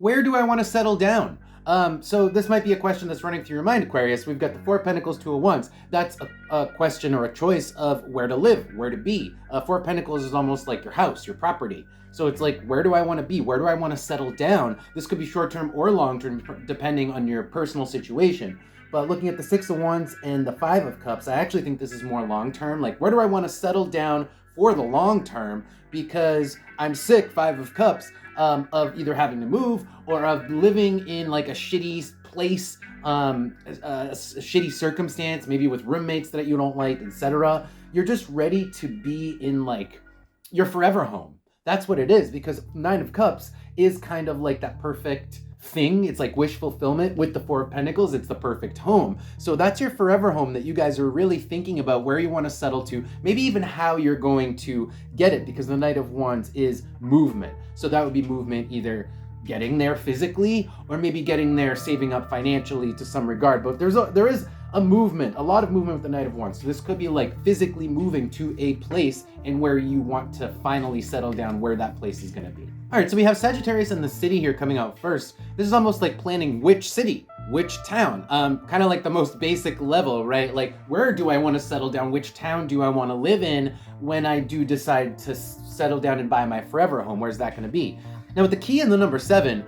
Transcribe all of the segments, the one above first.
Where do I want to settle down? So this might be a question that's running through your mind, Aquarius. We've got the Four of Pentacles, Two of Wands. That's a question or a choice of where to live, where to be. Four of Pentacles is almost like your house, your property. So it's like, where do I want to be? Where do I want to settle down? This could be short-term or long-term, depending on your personal situation. But looking at the Six of Wands and the Five of Cups, I actually think this is more long-term. Like, where do I want to settle down for the long term? Because I'm sick, Five of Cups, of either having to move or of living in like a shitty place, a shitty circumstance, maybe with roommates that you don't like, etc. You're just ready to be in like your forever home. That's what it is, because Nine of Cups is kind of like that perfect thing. It's like wish fulfillment. With the Four of Pentacles, it's the perfect home. So that's your forever home that you guys are really thinking about where you want to settle to, maybe even how you're going to get it, because the Knight of Wands is movement. So that would be movement, either getting there physically or maybe getting there saving up financially to some regard. But there is a movement, a lot of movement with the Knight of Wands. So this could be like physically moving to a place and where you want to finally settle down, where that place is going to be. All right, so we have Sagittarius and the city here coming out first. This is almost like planning which city, which town, kind of like the most basic level, right? Like, where do I want to settle down? Which town do I want to live in when I do decide to settle down and buy my forever home? Where's that going to be? Now, with the key in the number 7,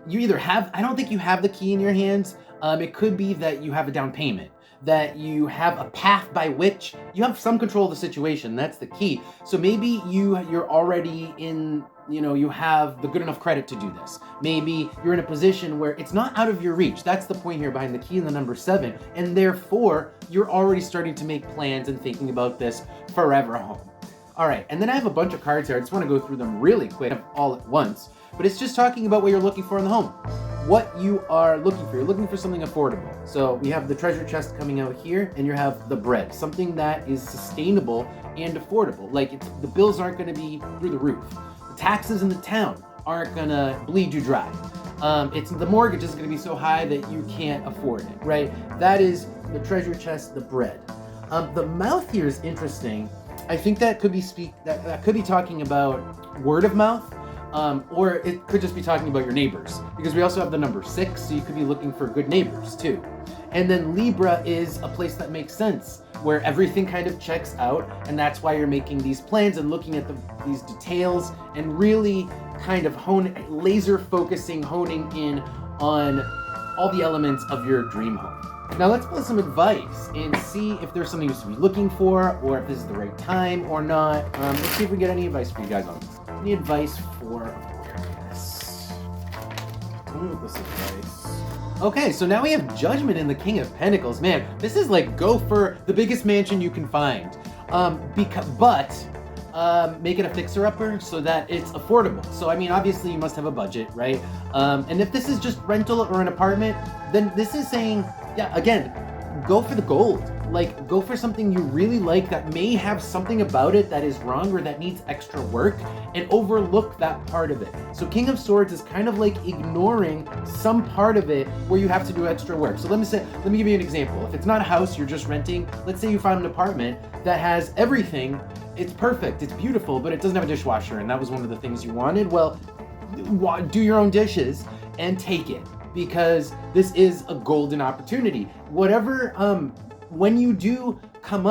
you either have, I don't think you have the key in your hands. It could be that you have a down payment, that you have a path by which you have some control of the situation. That's the key. So maybe you're already in, you have the good enough credit to do this. Maybe you're in a position where it's not out of your reach. That's the point here behind the key in the number 7. And therefore, you're already starting to make plans and thinking about this forever home. All right, and then I have a bunch of cards here. I just want to go through them really quick all at once. But it's just talking about what you're looking for in the home. What you are looking for. You're looking for something affordable. So we have the treasure chest coming out here, and you have the bread, something that is sustainable and affordable. Like, the bills aren't going to be through the roof. The taxes in the town aren't going to bleed you dry. The mortgage is going to be so high that you can't afford it, right? That is the treasure chest, the bread. The mouth here is interesting. I think that could be that could be talking about word of mouth. Or it could just be talking about your neighbors, because we also have the number 6, so you could be looking for good neighbors too. And then Libra is a place that makes sense, where everything kind of checks out, and that's why you're making these plans and looking at these details and really kind of laser focusing, honing in on all the elements of your dream home. Now let's pull some advice and see if there's something you should be looking for, or if this is the right time or not. Let's see if we get any advice for you guys on this. Any advice for Aquarius? This advice. Okay, so now we have Judgment in the King of Pentacles. Man, this is like, go for the biggest mansion you can find. Make it a fixer-upper so that it's affordable. So, I mean, obviously you must have a budget, right? And if this is just rental or an apartment, then this is saying, yeah, again, go for the gold. Like, go for something you really like that may have something about it that is wrong or that needs extra work, and overlook that part of it. So King of Swords is kind of like ignoring some part of it where you have to do extra work. So let me give you an example. If it's not a house, you're just renting. Let's say you found an apartment that has everything. It's perfect, it's beautiful, but it doesn't have a dishwasher, and that was one of the things you wanted. Well, do your own dishes and take it, because this is a golden opportunity. Whatever, when you do find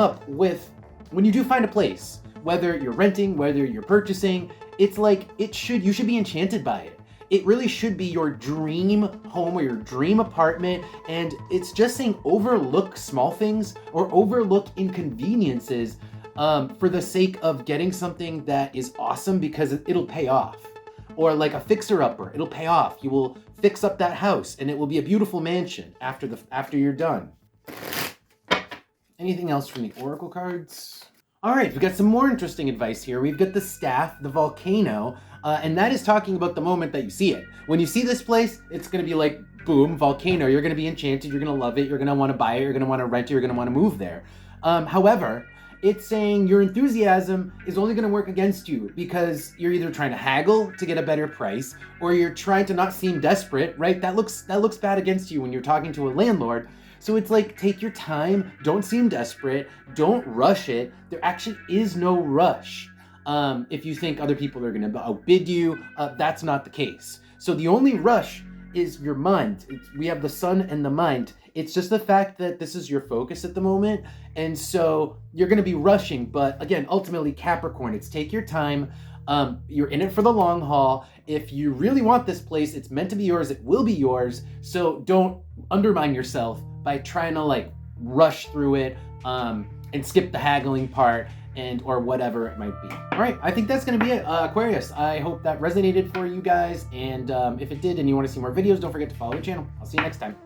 a place, whether you're renting, whether you're purchasing, it's like, you should be enchanted by it. It really should be your dream home or your dream apartment. And it's just saying, overlook small things or overlook inconveniences for the sake of getting something that is awesome, because it'll pay off. Or like a fixer-upper, it'll pay off. You will fix up that house and it will be a beautiful mansion after you're done. Anything else from the Oracle cards? All right, we've got some more interesting advice here. We've got the Staff, the Volcano, and that is talking about the moment that you see it. When you see this place, it's going to be like, boom, volcano. You're going to be enchanted. You're going to love it. You're going to want to buy it. You're going to want to rent it. You're going to want to move there. However, it's saying your enthusiasm is only going to work against you, because you're either trying to haggle to get a better price, or you're trying to not seem desperate, right? That looks bad against you when you're talking to a landlord. So it's like, take your time, don't seem desperate, don't rush it. There actually is no rush. If you think other people are going to outbid you, that's not the case. So the only rush is your mind. We have the sun and the mind. It's just the fact that this is your focus at the moment. And so you're going to be rushing. But again, ultimately, Capricorn, it's take your time. You're in it for the long haul. If you really want this place, it's meant to be yours. It will be yours. So don't undermine yourself by trying to like rush through it and skip the haggling part and or whatever it might be. All right, I think that's gonna be it, Aquarius. I hope that resonated for you guys, and if it did and you want to see more videos, don't forget to follow the channel. I'll see you next time.